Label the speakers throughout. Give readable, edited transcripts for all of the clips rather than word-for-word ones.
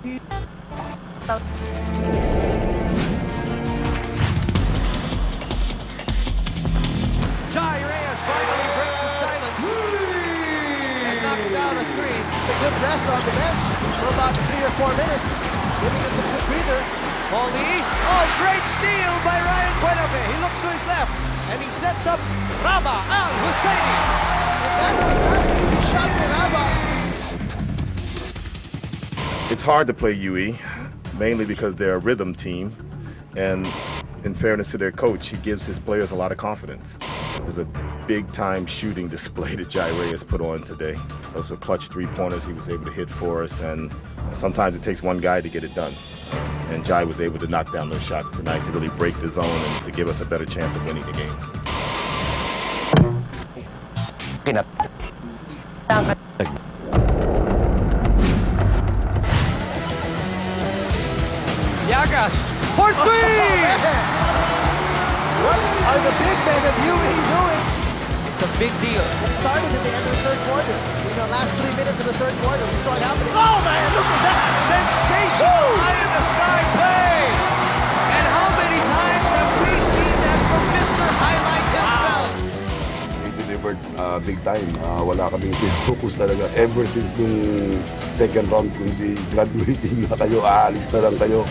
Speaker 1: Jai Reyes finally breaks his silence and knocks down a three.
Speaker 2: A good rest on the bench for about 3 or 4 minutes, giving him some good breather.
Speaker 1: Paulie, oh, great steal by Ryan Buenave. He looks to his left and he sets up Raba Al Husseini.
Speaker 2: And that was not an easy shot for Raba.
Speaker 3: It's hard to play UE, mainly because they're a rhythm team, and in fairness to their coach, he gives his players a lot of confidence. It was a big-time shooting display that Jai Reyes put on today. Those were clutch three-pointers he was able to hit for us, and sometimes it takes one guy to get it done. And Jai was able to knock down those shots tonight to really break the zone and to give us a better chance of winning the game.
Speaker 1: Yagas for three!
Speaker 2: What are the big men of UE doing?
Speaker 1: It's a big deal.
Speaker 2: It started at the end of the third quarter. In the last 3 minutes of the third quarter, we saw it happening. Oh man, look at that!
Speaker 1: Sensational high in the sky play! And how many times have we seen that from Mr. Highlight himself?
Speaker 4: We delivered big time. Wala kaming focus talaga. Ever since nung second round, kundi graduating na kayo, aalis na lang kayo.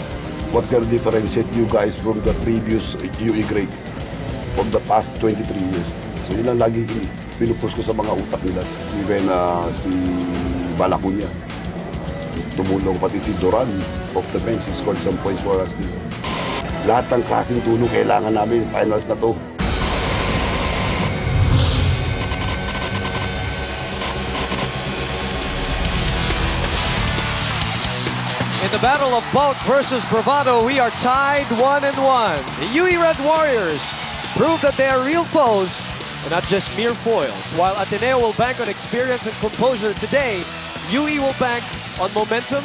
Speaker 4: What's gonna differentiate you guys from the previous UE grades from the past 23 years? So yun lang lagi pinupush ko sa mga utak nila. Even si Balacuña, tumulong pati si Duran off the bench, he scored some points for us. Lahat ng klaseng tulong kailangan namin, finals na to.
Speaker 1: In the battle of bulk versus bravado, we are tied 1-1. The UE Red Warriors prove that they are real foes and not just mere foils. While Ateneo will bank on experience and composure today, UE will bank on momentum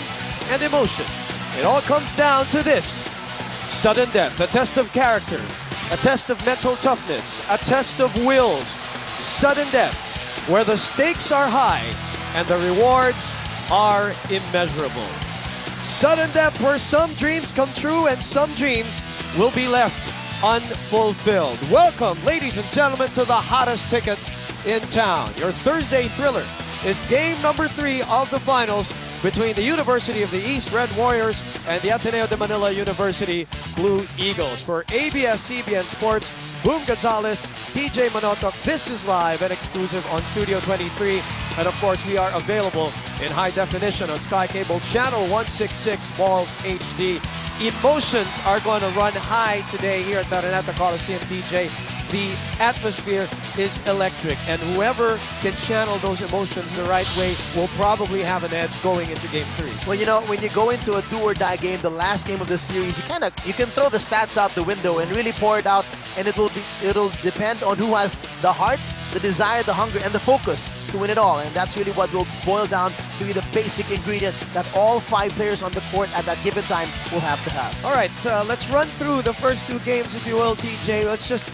Speaker 1: and emotion. It all comes down to this: sudden death, a test of character, a test of mental toughness, a test of wills. Sudden death, where the stakes are high and the rewards are immeasurable. Sudden death where some dreams come true and some dreams will be left unfulfilled. Welcome, ladies and gentlemen, to the hottest ticket in town. Your Thursday thriller is game number 3 of the finals between the University of the East Red Warriors and the Ateneo de Manila University Blue Eagles. For ABS-CBN Sports, Boom Gonzalez, DJ Manotok, this is live and exclusive on Studio 23. And of course, we are available in high definition on Sky Cable Channel 166 Balls HD. Emotions are going to run high today here at the Araneta Coliseum, DJ. The atmosphere is electric, and whoever can channel those emotions the right way will probably have an edge going into Game 3.
Speaker 2: Well, you know, when you go into a do-or-die game, the last game of the series, you can throw the stats out the window and really pour it out, and it'll depend on who has the heart, the desire, the hunger, and the focus to win it all. And that's really what will boil down to be the basic ingredient that all 5 players on the court at that given time will have to have.
Speaker 1: All right, let's run through the first 2 games, if you will, DJ. Let's just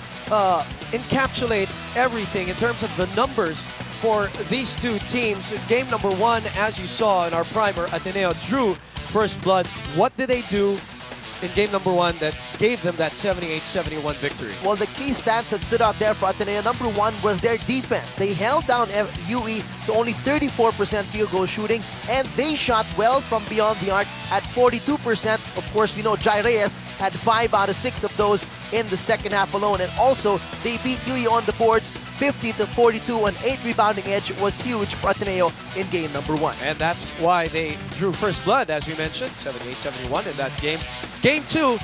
Speaker 1: encapsulate everything in terms of the numbers for these 2 teams. Game number 1, as you saw in our primer, Ateneo drew first blood. What did they do in game number 1 that gave them that 78-71 victory?
Speaker 2: Well, the key stats that stood out there for Ateneo, number 1 was their defense. They held down UE to only 34% field goal shooting, and they shot well from beyond the arc at 42%. Of course, we know Jai Reyes had 5 out of 6 of those in the second half alone, and also they beat UE on the boards 50-42. An 8 rebounding edge was huge for Ateneo in game number 1.
Speaker 1: And that's why they drew first blood, as we mentioned, 78-71 in that game. Game 2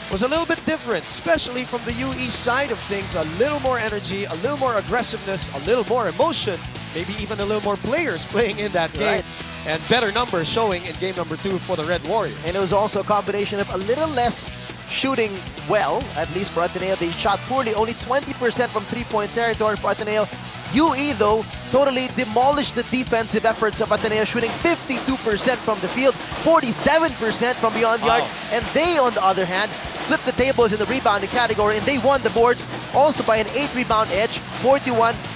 Speaker 1: was a little bit different, especially from the UE side of things. A little more energy, a little more aggressiveness, a little more emotion, maybe even a little more players playing in that game.
Speaker 2: Right.
Speaker 1: And better numbers showing in game number 2 for the Red Warriors.
Speaker 2: And it was also a combination of a little less shooting well, at least for Ateneo. They shot poorly, only 20% from three-point territory for Ateneo. UE, though, totally demolished the defensive efforts of Ateneo, shooting 52% from the field, 47% from beyond the arc. And they, on the other hand, flipped the tables in the rebounding category, and they won the boards also by an 8 rebound edge,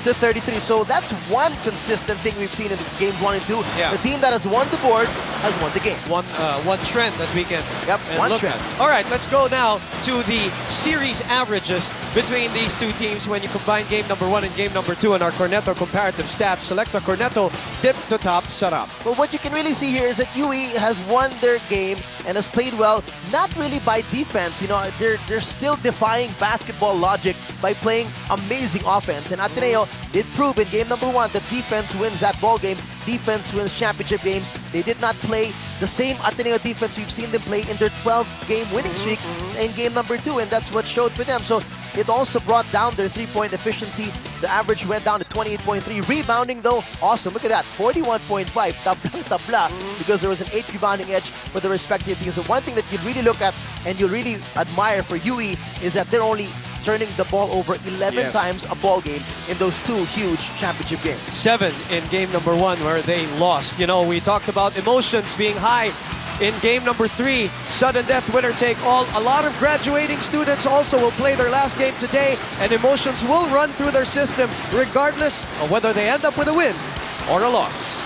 Speaker 2: to 33. So that's one consistent thing we've seen in games 1 and 2.
Speaker 1: Yeah.
Speaker 2: The team that has won the boards has won the game.
Speaker 1: One trend that we can
Speaker 2: one
Speaker 1: look
Speaker 2: trend.
Speaker 1: at. All right, let's go now to the series averages between these two teams when you combine game number 1 and game number 2 in our Cornetto comparative stats. Select a Cornetto tip to top setup.
Speaker 2: But what you can really see here is that UE has won their game and has played well, not really by defense. You know, they're still defying basketball logic by playing amazing offense. And Ateneo did prove in game number 1 that defense wins that ball game. Defense wins championship games. They did not play the same Ateneo defense we've seen them play in their 12-game winning streak in game number 2, and that's what showed for them. So it also brought down their three-point efficiency. The average went down to 28.3. Rebounding, though, awesome. Look at that, 41.5. Tabla, because there was an 8 rebounding edge for the respective teams. So one thing that you really look at and you really admire for UE is that they're only turning the ball over 11 times a ball game in those 2 huge championship games.
Speaker 1: 7 in game number 1 where they lost. You know, we talked about emotions being high in game number 3. Sudden death, winner take all. A lot of graduating students also will play their last game today, and emotions will run through their system regardless of whether they end up with a win or a loss.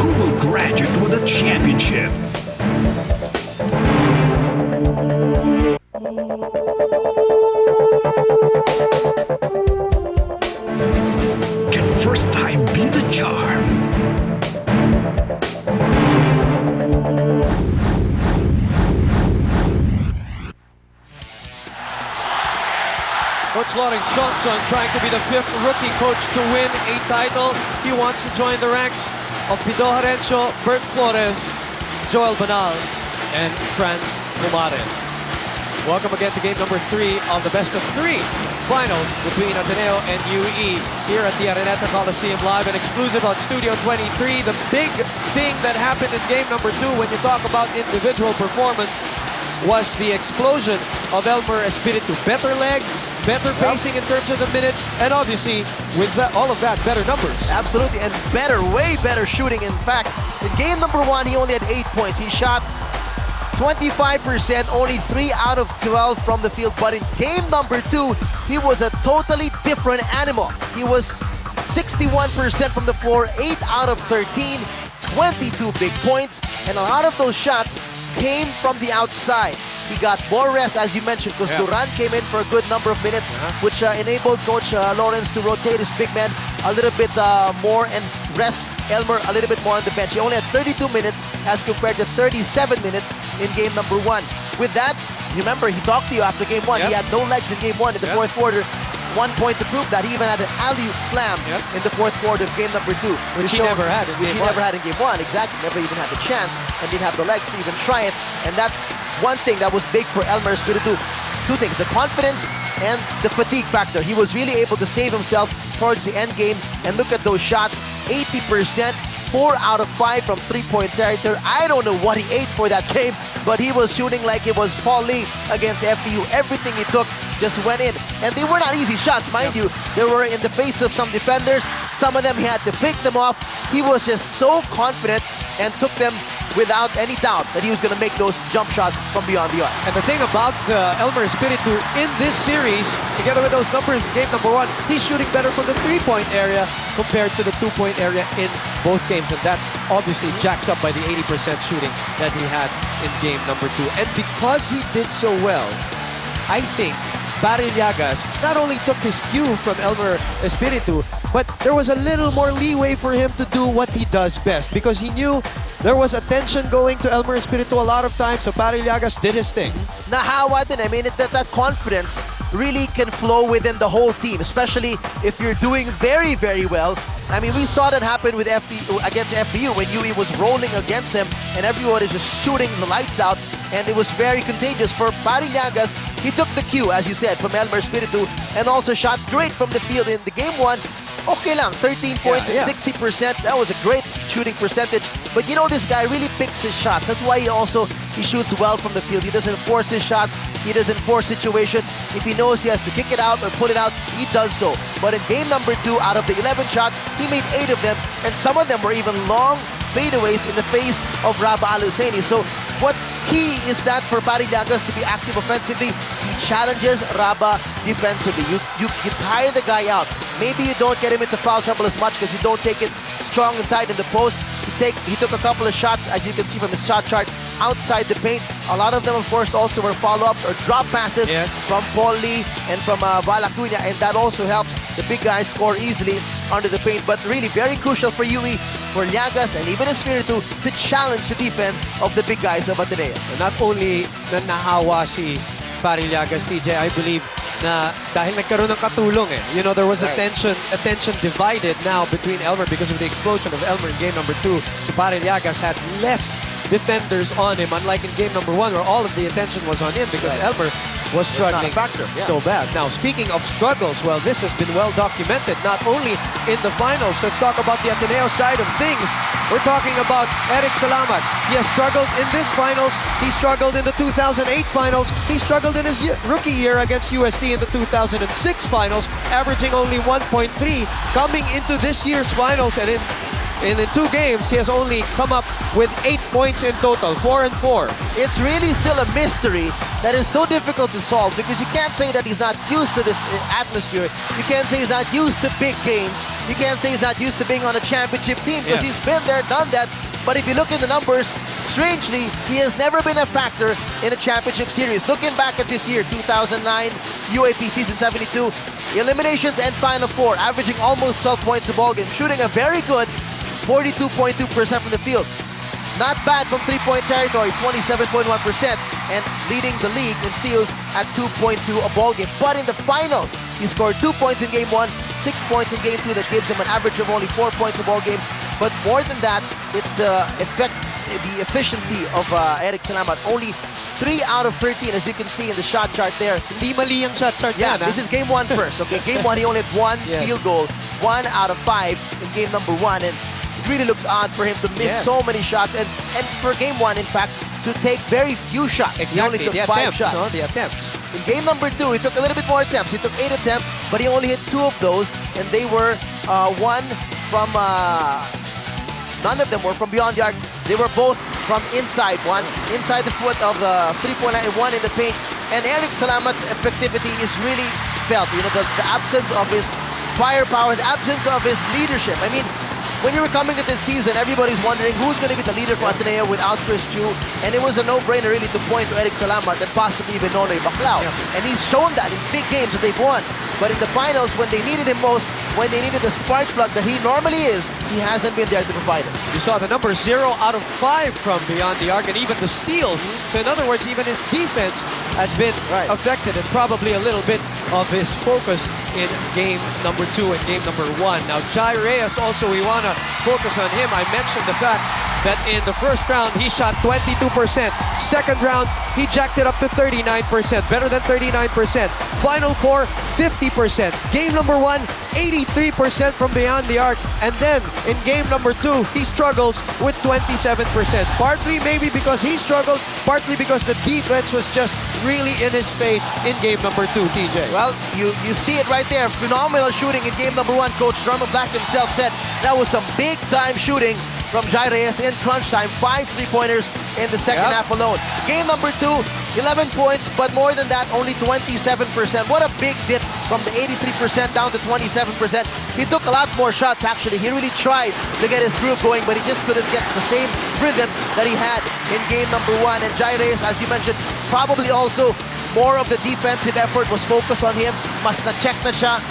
Speaker 5: Who will graduate with a championship? Can first time be the charm?
Speaker 1: Coach Loring Johnson trying to be the 5th rookie coach to win a title. He wants to join the ranks of Pido Harencio, Bert Flores, Joel Banal, and Franz Umaren. Welcome again to game number 3 of the best of 3 finals between Ateneo and UE here at the Araneta Coliseum live and exclusive on Studio 23. The big thing that happened in game number 2 when you talk about individual performance was the explosion of Elmer Espiritu. Better legs, better pacing in terms of the minutes, and obviously with all of that, better numbers.
Speaker 2: Absolutely, and better, way better shooting. In fact, in game number 1, he only had 8 points. He shot 25%, only 3 out of 12 from the field. But in game number 2, he was a totally different animal. He was 61% from the floor, 8 out of 13, 22 big points, and a lot of those shots came from the outside. He got more rest, as you mentioned, because Duran came in for a good number of minutes, which enabled Coach Lawrence to rotate his big man a little bit more and rest Elmer a little bit more on the bench. He only had 32 minutes as compared to 37 minutes in game number 1. With that, remember, he talked to you after game 1. He had no legs in game 1 in the 4th quarter. 1 point to prove that. He even had an alley-oop slam in the 4th quarter of game number 2.
Speaker 1: Which he never had in game 1.
Speaker 2: Never had in game 1, exactly. Never even had the chance and didn't have the legs to even try it. And that's one thing that was big for Elmer Espiritu. 2 things, the confidence and the fatigue factor. He was really able to save himself towards the end game. And look at those shots, 80%, 4 out of 5 from 3-point territory. I don't know what he ate for that game, but he was shooting like it was Paul Lee against FPU. Everything he took just went in. And they were not easy shots, mind you. They were in the face of some defenders. Some of them he had to pick them off. He was just so confident and took them without any doubt that he was going to make those jump shots from beyond the arc.
Speaker 1: And the thing about Elmer Espiritu in this series, together with those numbers in game number 1, he's shooting better from the 3-point area compared to the 2-point area in both games. And that's obviously jacked up by the 80% shooting that he had in game number 2. And because he did so well, I think Barry Llagas not only took his cue from Elmer Espiritu, but there was a little more leeway for him to do what he does best because he knew there was attention going to Elmer Espiritu a lot of times, so Barry Llagas did his thing.
Speaker 2: Nahawa din. I mean, that confidence really can flow within the whole team, especially if you're doing very, very well. I mean, we saw that happen with against FPU when UE was rolling against them and everyone is just shooting the lights out, and it was very contagious. For Barry Llagas, he took the cue, as you said, from Elmer Espiritu and also shot great from the field in the game 1. Okay lang, 13 points and 60%. That was a great shooting percentage. But you know, this guy really picks his shots. That's why he shoots well from the field. He doesn't force his shots. He doesn't force situations. If he knows he has to kick it out or pull it out, he does so. But in game number 2, out of the 11 shots, he made 8 of them. And some of them were even long fadeaways in the face of Rabah Al Husseini. So what key is that for Parillagas to be active offensively? He challenges Raba defensively. You tire the guy out. Maybe you don't get him into foul trouble as much because you don't take it strong inside in the post. He took a couple of shots, as you can see from his shot chart, outside the paint. A lot of them, of course, also were follow-ups or drop passes from Paul Lee and from Val Acuña, and that also helps the big guys score easily under the paint. But really, very crucial for UE, for Llagas, and even Espiritu to challenge the defense of the big guys of Ateneo.
Speaker 1: Not only na nahawa si Parillagas, TJ, I believe na dahil nagkaroon ng katulong eh. You know, there was attention divided now between Elmer because of the explosion of Elmer in game number 2. So Parillagas had less defenders on him, unlike in game number 1 where all of the attention was on him because Elmer was struggling so bad. Now, speaking of struggles, well, this has been well documented, not only in the finals. Let's talk about the Ateneo side of things. We're talking about Eric Salamat. He has struggled in this finals. He struggled in the 2008 finals. He struggled in his rookie year against UST in the 2006 finals, averaging only 1.3. Coming into this year's finals, and in 2 games, he has only come up with 8 points in total, 4 and 4.
Speaker 2: It's really still a mystery that is so difficult to solve because you can't say that he's not used to this atmosphere. You can't say he's not used to big games. You can't say he's not used to being on a championship team because he's been there, done that. But if you look at the numbers, strangely, he has never been a factor in a championship series. Looking back at this year, 2009 UAP Season 72, eliminations and Final Four, averaging almost 12 points a ball game, shooting a very good 42.2% from the field. Not bad from three-point territory, 27.1%, and leading the league in steals at 2.2 a ball game. But in the finals, he scored 2 points in game 1, 6 points in game 2. That gives him an average of only 4 points a ball game. But more than that, it's the efficiency of Eric Salamat. Only 3 out of 13, as you can see in the shot chart there.
Speaker 1: Hindi mali ang shot chart
Speaker 2: Yeah,
Speaker 1: yan,
Speaker 2: this is game 1 first. Okay, game 1 he only had 1 field goal, 1 out of 5 in game number 1, and it really looks odd for him to miss so many shots, and for game 1, in fact, to take very few shots.
Speaker 1: Exactly.
Speaker 2: He only took 5 shots.
Speaker 1: No? The attempts.
Speaker 2: In game number 2, he took a little bit more attempts. He took 8 attempts, but he only hit 2 of those, and they were one from none of them were from beyond the arc. They were both from inside. One inside the foot of the three-point line, and one in the paint. And Eric Salamat's effectivity is really felt. You know, the absence of his firepower, the absence of his leadership. I mean, when you were coming into this season, everybody's wondering who's going to be the leader for Ateneo without Chris Chu, and it was a no-brainer really to point to Eric Salamat and possibly even Nonoy Baclao. And he's shown that in big games that they've won. But in the finals, when they needed him most, when they needed the spark plug that he normally is, he hasn't been there to provide it.
Speaker 1: You saw the number 0 out of 5 from beyond the arc, and even the steals. So in other words, even his defense has been affected, and probably a little bit of his focus in game number 2 and game number 1. Now, Jai Reyes also, we want to focus on him. I mentioned the fact that in the first round, he shot 22%. Second round, he jacked it up to 39%, better than 39%. Final Four, 50%. Game number 1, 83% from beyond the arc. And then in game number 2, he struggles with 27%. Partly maybe because he struggled, partly because the defense was just really in his face in game number 2, TJ.
Speaker 2: Well, you see it right there. Phenomenal shooting in game number 1. Coach Norman Black himself said that was some big-time shooting from Jai Reyes in crunch time. 5 3-pointers in the second half alone. Game number 2, 11 points, but more than that, only 27%. What a big dip from the 83% down to 27%. He took a lot more shots, actually. He really tried to get his groove going, but he just couldn't get the same rhythm that he had in game number 1. And Jai Reyes, as you mentioned, probably also more of the defensive effort was focused on him. Mas na-check na siya.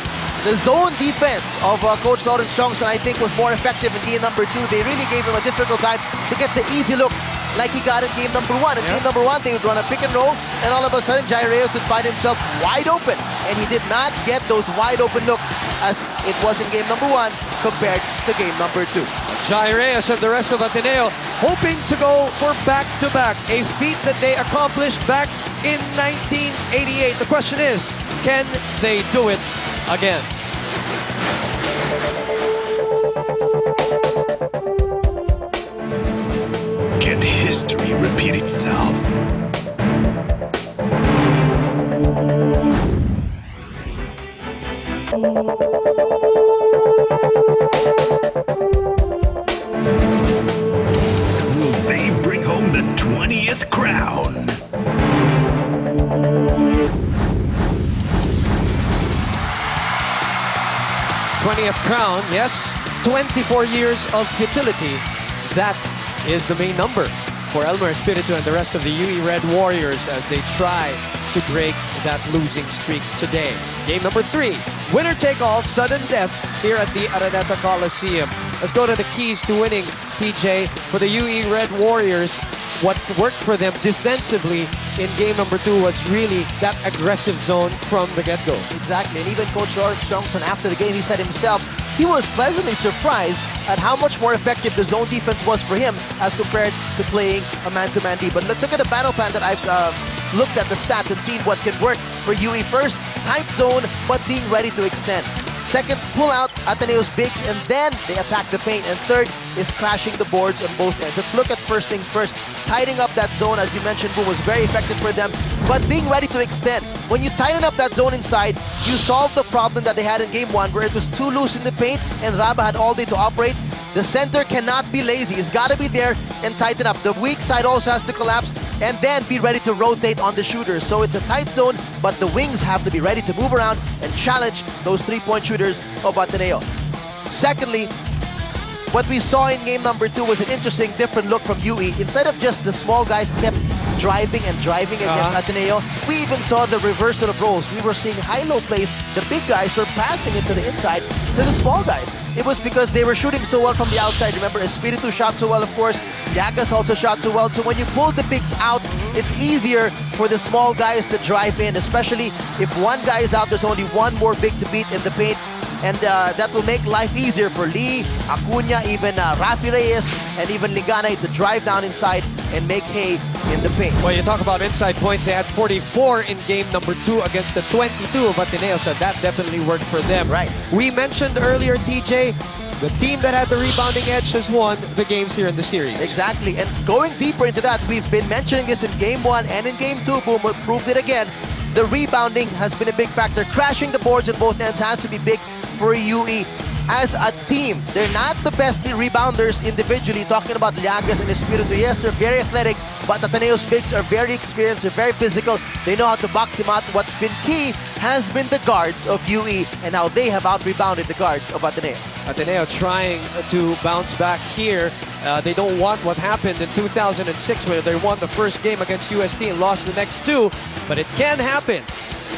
Speaker 2: The zone defense of Coach Lawrence Johnson, I think, was more effective in game number 2. They really gave him a difficult time to get the easy looks like he got in game number 1. In game number 1, they would run a pick and roll, and all of a sudden, Jai Reyes would find himself wide open. And he did not get those wide open looks as it was in game number 1 compared to game number 2.
Speaker 1: Jai Reyes and the rest of Ateneo hoping to go for back-to-back, a feat that they accomplished back in 1988. The question is, can they do it again?
Speaker 5: Can history repeat itself? Will they bring home the the 20th crown.
Speaker 1: 20th crown, yes. 24 years of futility. That is the main number for Elmer Espiritu and the rest of the UE Red Warriors as they try to break that losing streak today. Game number 3, winner take all, sudden death here at the Araneta Coliseum. Let's go to the keys to winning, TJ. For the UE Red Warriors, what worked for them defensively in game number 2 was really that aggressive zone from the get-go.
Speaker 2: Exactly, and even Coach Lawrence Johnson, after the game, he said himself, he was pleasantly surprised at how much more effective the zone defense was for him as compared to playing a man-to-man D. But let's look at the battle plan that I've looked at the stats and seen what can work for UE. First, tight zone, but being ready to extend. Second, pull out Ateneo's bigs, and then they attack the paint. And third is crashing the boards on both ends. Let's look at first things first. Tidying up that zone, as you mentioned, Boom, was very effective for them. But being ready to extend. When you tighten up that zone inside, you solve the problem that they had in game 1 where it was too loose in the paint and Raba had all day to operate. The center cannot be lazy. It's got to be there and tighten up. The weak side also has to collapse and then be ready to rotate on the shooters. So it's a tight zone, but the wings have to be ready to move around and challenge those three-point shooters of Ateneo. Secondly, what we saw in game number 2 was an interesting, different look from UE. Instead of just the small guys kept driving against Ateneo, we even saw the reversal of roles. We were seeing high-low plays. The big guys were passing it to the inside to the small guys. It was because they were shooting so well from the outside. Remember, Espiritu shot so well, of course. Llagas also shot so well. So when you pull the bigs out, it's easier for the small guys to drive in, especially if one guy is out, there's only one more big to beat in the paint. And that will make life easier for Lee, Acuna, even Rafi Reyes, and even Liganay to drive down inside and make hay in the paint.
Speaker 1: Well, you talk about inside points. They had 44 in game number 2 against the 22 of Ateneo, so that definitely worked for them.
Speaker 2: Right.
Speaker 1: We mentioned earlier, TJ, the team that had the rebounding edge has won the games here in the series.
Speaker 2: Exactly. And going deeper into that, we've been mentioning this in game 1 and in game 2. Boom, proved it again. The rebounding has been a big factor. Crashing the boards on both ends has to be big for UE. As a team, they're not the best rebounders individually. Talking about Llagas and Espiritu, yes, they're very athletic, but Ateneo's bigs are very experienced, they're very physical. They know how to box him out. What's been key has been the guards of UE and how they have out-rebounded the guards of Ateneo.
Speaker 1: Ateneo trying to bounce back here. They don't want what happened in 2006 where they won the first game against UST and lost the next 2, but it can happen.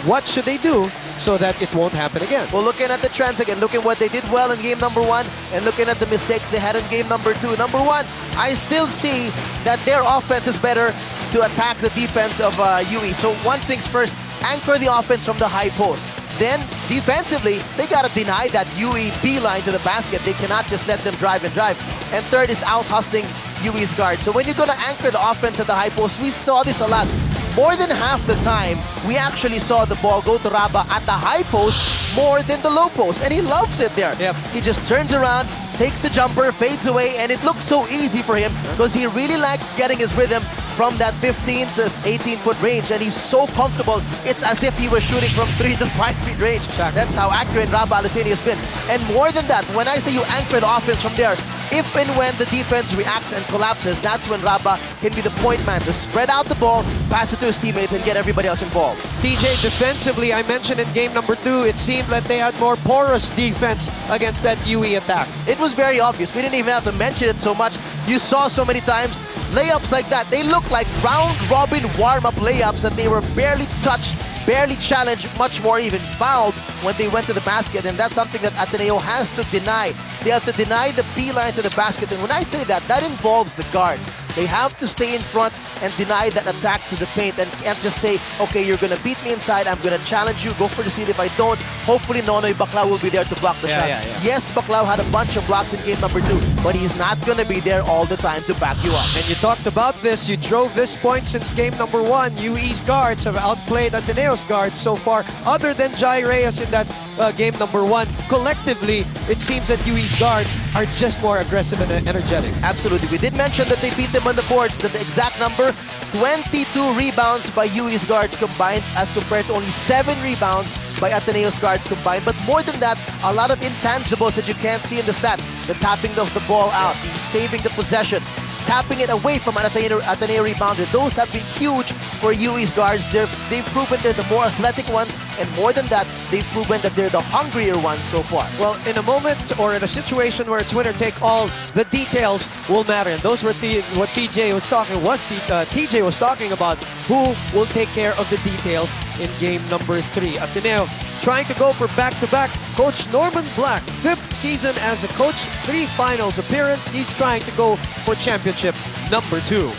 Speaker 1: What should they do so that it won't happen again?
Speaker 2: Well, looking at the trends again, looking what they did well in game number 1 and looking at the mistakes they had in game number 2. Number 1, I still see that their offense is better to attack the defense of UE. So one thing's first, anchor the offense from the high post. Then, defensively, they got to deny that UE beeline to the basket. They cannot just let them drive and drive. And third is out-hustling UE's guard. So when you're going to anchor the offense at the high post, we saw this a lot. More than half the time, we actually saw the ball go to Raba at the high post more than the low post. And he loves it there.
Speaker 1: Yep.
Speaker 2: He just turns around, takes the jumper, fades away, and it looks so easy for him because he really likes getting his rhythm from that 15 to 18-foot range, and he's so comfortable. It's as if he was shooting from 3 to 5 feet range.
Speaker 1: Exactly.
Speaker 2: That's how accurate Raba Aluseni has been. And more than that, when I say you anchor the offense from there, if and when the defense reacts and collapses, that's when Raba can be the point man to spread out the ball, pass it to his teammates, and get everybody else involved.
Speaker 1: TJ, defensively, I mentioned in game number 2, it seemed that they had more porous defense against that UE attack.
Speaker 2: It was very obvious. We didn't even have to mention it so much. You saw so many times layups like that. They look like round-robin warm-up layups that they were barely touched, barely challenged, much more even fouled when they went to the basket. And that's something that Ateneo has to deny. They have to deny the beeline to the basket. And when I say that, that involves the guards. They have to stay in front and deny that attack to the paint and can't just say, okay, you're going to beat me inside, I'm going to challenge you, go for the steal. If I don't, hopefully Nonoy Baclao will be there to block the shot. Yes, Baclao had a bunch of blocks in game number 2, but he's not going to be there all the time to back you up.
Speaker 1: And you talked about this, you drove this point since game number 1. UE's guards have outplayed Ateneo's guards so far, other than Jai Reyes in that game number 1. Collectively, it seems that UE's guards are just more aggressive and energetic.
Speaker 2: Absolutely. We did mention that they beat them on the boards. The exact number, 22 rebounds by UE's guards combined as compared to only 7 rebounds by Ateneo's guards combined. But more than that, a lot of intangibles that you can't see in the stats. The tapping of the ball out, the saving the possession, tapping it away from an Ateneo rebounder. Those have been huge for UE's guards. They've proven they're the more athletic ones, and more than that, they've proven that they're the hungrier ones so far.
Speaker 1: Well, in a moment or in a situation where it's winner take all, the details will matter. And those were what TJ was TJ was talking about, who will take care of the details in game number 3. Ateneo trying to go for back-to-back. Coach Norman Black, 5th season as a coach, 3 finals appearance. He's trying to go for championship number 2.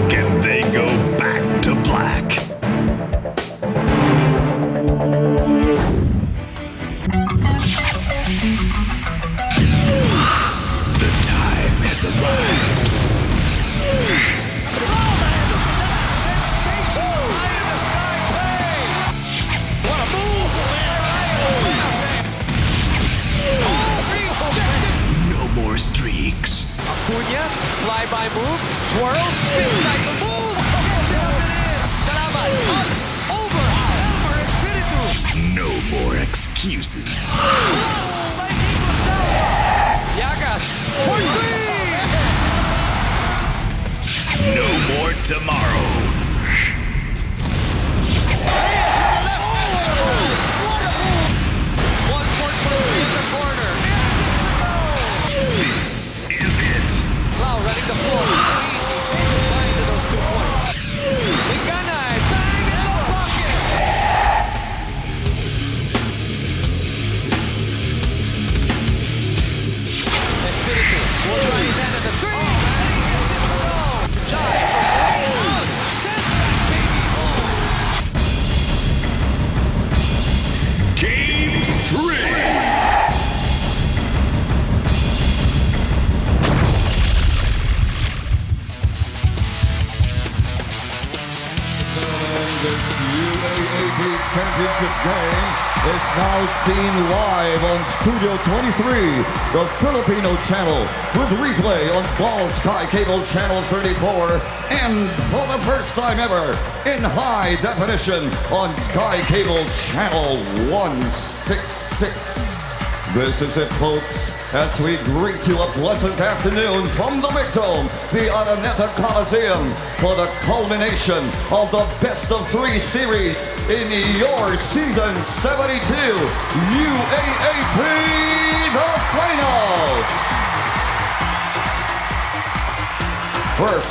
Speaker 5: Can they go back to black? The time has arrived. No more streaks.
Speaker 1: Acuna, flyby move, twirl, spin cycle move, gets it up and in. Salamat, up, over, Elmer Espiritu.
Speaker 5: No more excuses.
Speaker 1: By Nico Salva. Yagas, for 3.
Speaker 5: No more tomorrow.
Speaker 1: Reyes with the left hand. What a move. 1 point for 3 in the corner.
Speaker 5: This is it.
Speaker 1: Lau running the floor. Too easy. Saying goodbye to those 2 points. Liganay, bang in the bucket. Espiritu will try his hand at the 3. And he gives it to Lau. Jai from way out. Sends that baby home.
Speaker 5: Game 3.
Speaker 6: This UAAP Championship game is now seen live on Studio 23, the Filipino channel, with replay on Ball Sky Cable Channel 34, and for the first time ever, in high definition on Sky Cable Channel 166. This is it, folks, as we greet you a pleasant afternoon from the Big Dome, the Araneta Coliseum, for the culmination of the best-of-3 series in your Season 72 UAAP The Finals. First,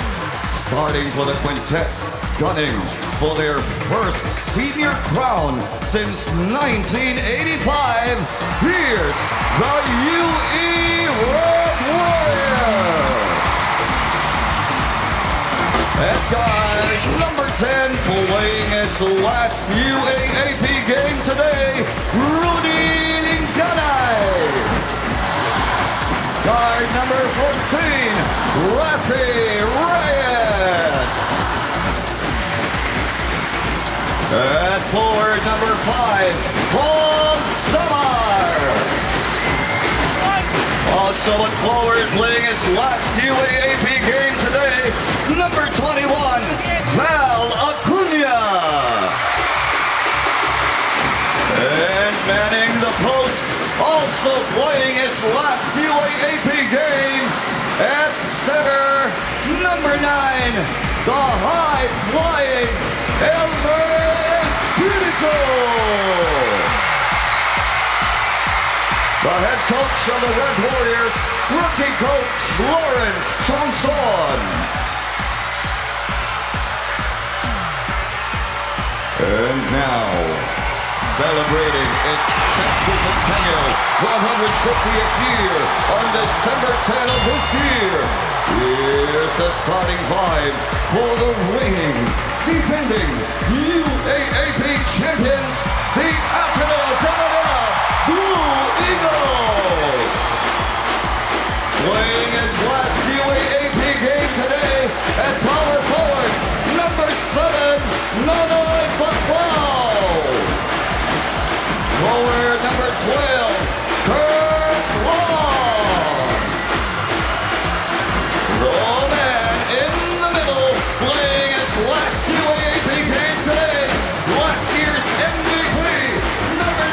Speaker 6: starting for the quintet, gunning for their first senior crown since 1985, here's the UE Red Warriors. At guard, number 10, playing his last UAAP game today, Rudy Liganay. Guard number 14, Rafi Reyes. At forward, number 5, Paul Samar. Also at forward, playing his last UAAP game today, number 21, Val Acuna. And manning the post, also playing his last UAAP game at center, number 9, the high-flying Elmer Espiritu. The head coach of the Red Warriors, rookie coach Lawrence Johnson. And now, celebrating its sesquicentennial 150th year on December 10 of this year, here's the starting 5 for the reigning, defending UAAP champions, the Ateneo de Manila Blue Eagles. Playing his last UAAP game today at power forward, number 7, Nonoy Baclao. Forward, number 12, Kurt Long. Roman in the middle, playing his last UAAP game today, last year's MVP, number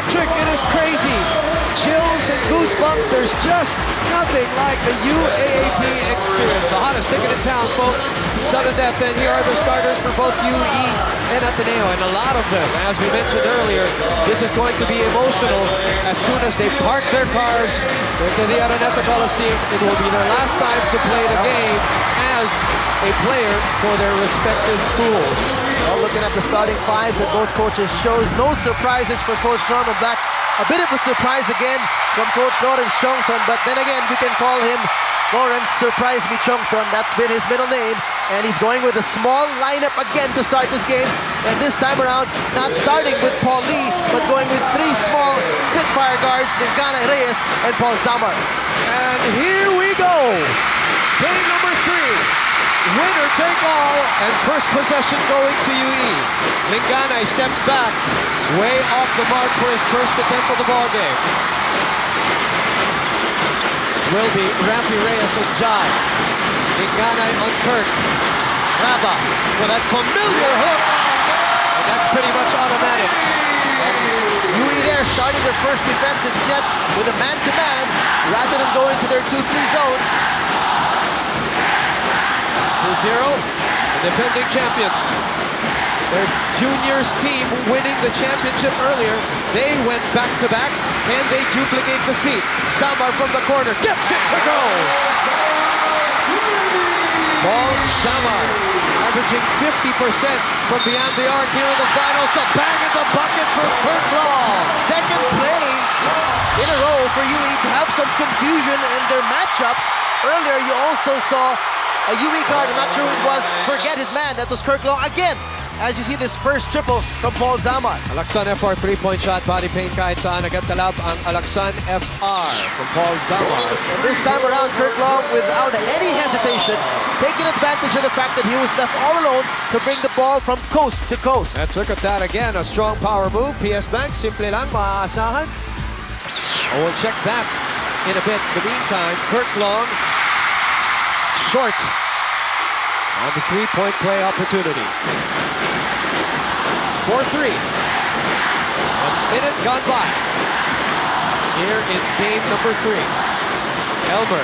Speaker 1: electric. It is crazy. Chills and goosebumps. There's just nothing like the UAAP experience. The hottest ticket in town, folks. Sudden death. And here are the starters for both UE and Ateneo. And a lot of them, as we mentioned earlier, this is going to be emotional as soon as they park their cars into the Araneta Coliseum. It will be their last time to play the game as a player for their respective schools.
Speaker 2: Well, looking at the starting fives that both coaches chose, no surprises for Coach Norman Black. A bit of a surprise again from Coach Lawrence Chongson, but then again, we can call him Lawrence Surprise Me Chongson. That's been his middle name, and he's going with a small lineup again to start this game. And this time around, not starting with Paul Lee, but going with three small Spitfire guards, Lingana Reyes and Paul Zamar.
Speaker 1: And here we go. Game number 3. Winner take all, and first possession going to UE. Lingana steps back, way off the mark for his first attempt of the ball game. Will be Rafi Reyes and Jai. Lingana on Kirk. Raba with that familiar hook, and that's pretty much automatic.
Speaker 2: UE there starting their first defensive set with a man-to-man rather than going to their 2-3 zone.
Speaker 1: 2-0, the defending champions. Their juniors team winning the championship earlier. They went back-to-back. Can they duplicate the feat? Samar from the corner gets it to go. Paul Samar averaging 50% from beyond the arc here in the finals. A bang in the bucket for Kurt Law.
Speaker 2: Second play in a row for UE to have some confusion in their matchups. Earlier, you also saw a UE guard, I'm not sure who it was, forget his man. That was Kirk Law again. As you see this first triple from Paul Zamar.
Speaker 1: Alaksan FR 3-point shot, body paint kahit saan. Nagkatalab ang Alaksan FR from Paul Zamar.
Speaker 2: And this time around, Kirk Law, without any hesitation, taking advantage of the fact that he was left all alone to bring the ball from coast to coast.
Speaker 1: Let's look at that again. A strong power move. PS Bank, simple lang, maaasahan. We'll check that in a bit. In the meantime, Kirk Long, short on the 3-point play opportunity. It's 4-3. A minute gone by here in game number 3. Elmer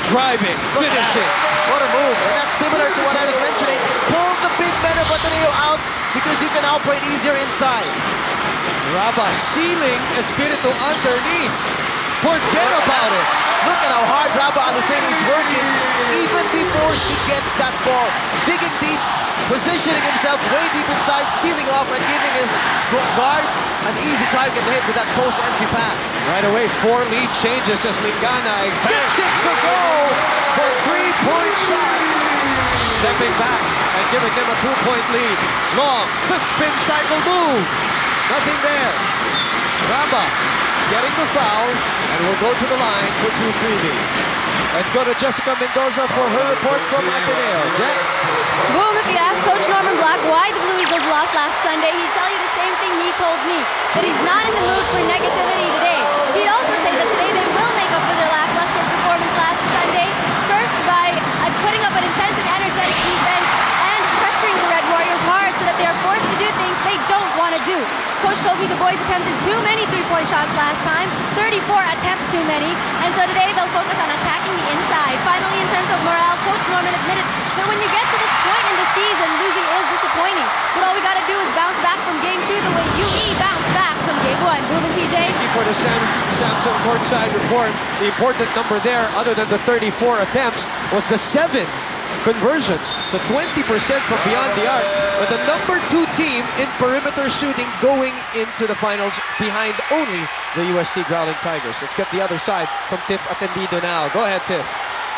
Speaker 1: driving, finishing.
Speaker 2: What a move. And that's similar to what I was mentioning. Pull the big men of Ateneo out because you can operate easier inside.
Speaker 1: Raba sealing Espiritu underneath. Forget about it.
Speaker 2: Look at how hard Raba Aluseni is working even before he gets that ball. Digging deep, positioning himself way deep inside, sealing off and giving his guards an easy target to hit with that post-entry pass.
Speaker 1: Right away, 4 lead changes as Lingana gets it to go for a 3-point shot. Stepping back and giving them a 2-point lead. Long, the spin cycle move. Nothing there. Raba getting the foul, and will go to the line for 2 freebies. Let's go to Jessica Mendoza for her report from Ateneo. Jess?
Speaker 7: Boom, if you ask Coach Norman Black why the Blue Eagles lost last Sunday, he'd tell you the same thing he told me, that he's not in the mood for negativity today. He'd also say that today they will make up for their lackluster performance last Sunday, first by putting up an intense and energetic defense and pressuring the Red Warriors hard so that they are forced to do things they don't want to do. Coach told me the boys attempted too many 3-point shots last time, 34 attempts too many, and so today they'll focus on attacking the inside. Finally, in terms of morale, Coach Norman admitted that when you get to this point in the season, losing is disappointing, but all we got to do is bounce back from Game 2 the way UE bounced back from Game 1. Boom and TJ.
Speaker 1: Thank you for the Samsung courtside report. The important number there, other than the 34 attempts, was the 7 conversions. So 20% from beyond the arc. But the number 2 team in perimeter shooting going into the finals behind only the UST Growling Tigers. Let's get the other side from Tiff Atendido now. Go ahead, Tiff.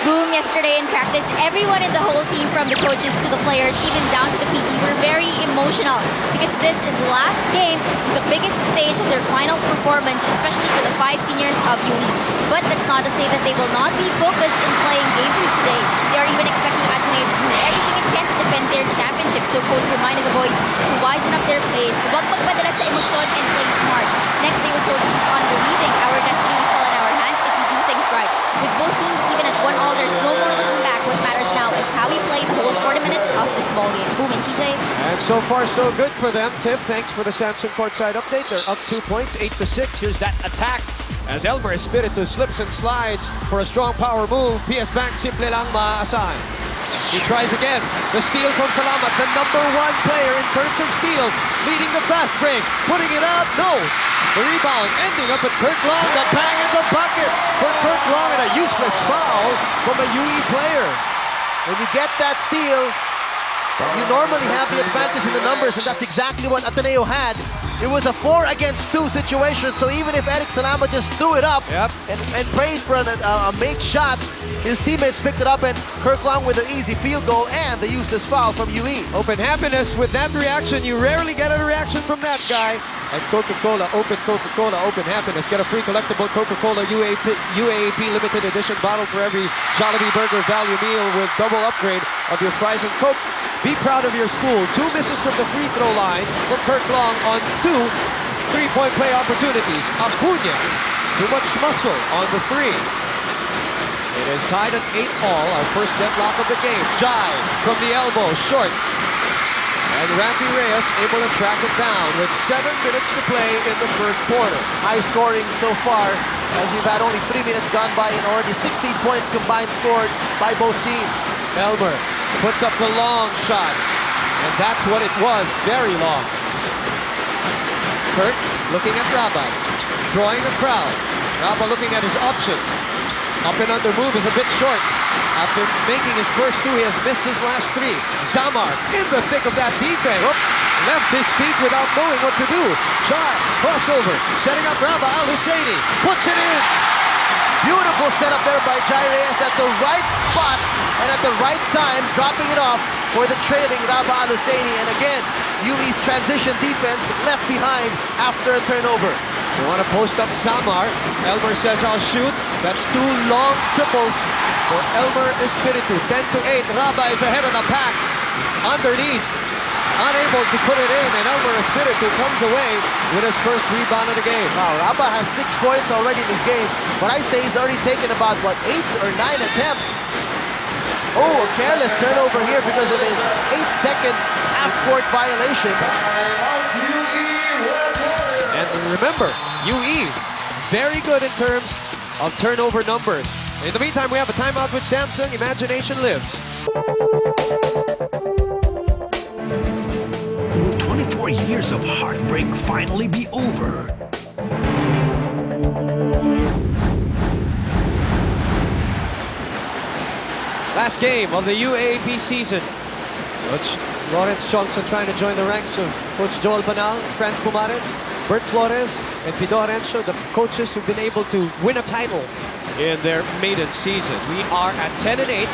Speaker 8: Boom, yesterday in practice, everyone in the whole team, from the coaches to the players, even down to the PT, were very emotional because this is the last game, the biggest stage of their final performance, especially for the 5 seniors of UE. But that's not to say that they will not be focused in playing Game 3 today. They are even expecting Ateneo to do everything it can to defend their championship. So coach reminded the boys to wisen up their plays, huwag magpadala sa emosyon and play smart. Next, they were told to keep on believing our destiny is still in our hands if we do things right. With both teams even at 1-1, there's no more looking back. What matters now is how we play the whole 40 minutes of this ball game. Boom and TJ.
Speaker 1: And And so far, so good for them. Tiff, thanks for the Samsung courtside update. They're up 2 points, 8-6. Here's that attack as Elmer Espiritu slips and slides for a strong power move. PS Bank simple lang maaasahan. He tries again. The steal from Salamat, the #1 player in terms of steals, leading the fast break, putting it up. No. The rebound ending up at Kirk Long. The bang in the bucket for Kirk Long, and a useless foul from a UE player.
Speaker 2: When you get that steal, you normally have the advantage in the numbers, and that's exactly what Ateneo had. It was a 4 against 2 situation, so even if Eric Salama just threw it up and prayed for a make shot, his teammates picked it up, and Kirk Long with an easy field goal and the useless foul from UE.
Speaker 1: Open happiness with that reaction. You rarely get a reaction from that guy. At Coca-Cola, open happiness. Get a free collectible Coca-Cola UAAP limited edition bottle for every Jollibee Burger value meal with double upgrade of your fries and Coke. Be proud of your school. 2 misses from the free throw line from Kirk Long on 2 3-point play opportunities. Acuna, too much muscle on the 3. It is tied at 8-all, our first deadlock of the game. Jai from the elbow, short. And Rafi Reyes able to track it down with 7 minutes to play in the first quarter.
Speaker 2: High scoring so far, as we've had only 3 minutes gone by and already 16 points combined scored by both teams.
Speaker 1: Elmer puts up the long shot, and that's what it was, very long. Kirk looking at Rabah, drawing the crowd. Rabah looking at his options. Up and under move is a bit short. After making his first 2, he has missed his last 3. Zamar in the thick of that defense. Left his feet without knowing what to do. Shot, crossover, setting up Rabah Al-Husseini. Puts it in.
Speaker 2: Beautiful setup there by Jai Reyes at the right spot and at the right time, dropping it off for the trailing Rabah Al-Husseini. And again, UE's transition defense left behind after a turnover.
Speaker 1: They want to post up Zamar. Elmer says, I'll shoot. That's 2 long triples for Elmer Espiritu. 10-8. Rabah is ahead of the pack. Underneath. Unable to put it in. And Elmer Espiritu comes away with his first rebound of the game.
Speaker 2: Wow, Rabah has 6 points already in this game. But I say he's already taken about, 8 or 9 attempts. Oh, a careless turnover here because of his 8-second half-court violation.
Speaker 1: And remember, UE, very good in terms of turnover numbers. In the meantime, we have a timeout with Samsung. Imagination lives.
Speaker 5: Will 24 years of heartbreak finally be over?
Speaker 1: Last game of the UAAP season. Coach Lawrence Johnson trying to join the ranks of Coach Joel Banal, Franz Pumaret, Bert Flores, and Pido Arencio, the coaches who've been able to win a title in their maiden season. We are at 10-8.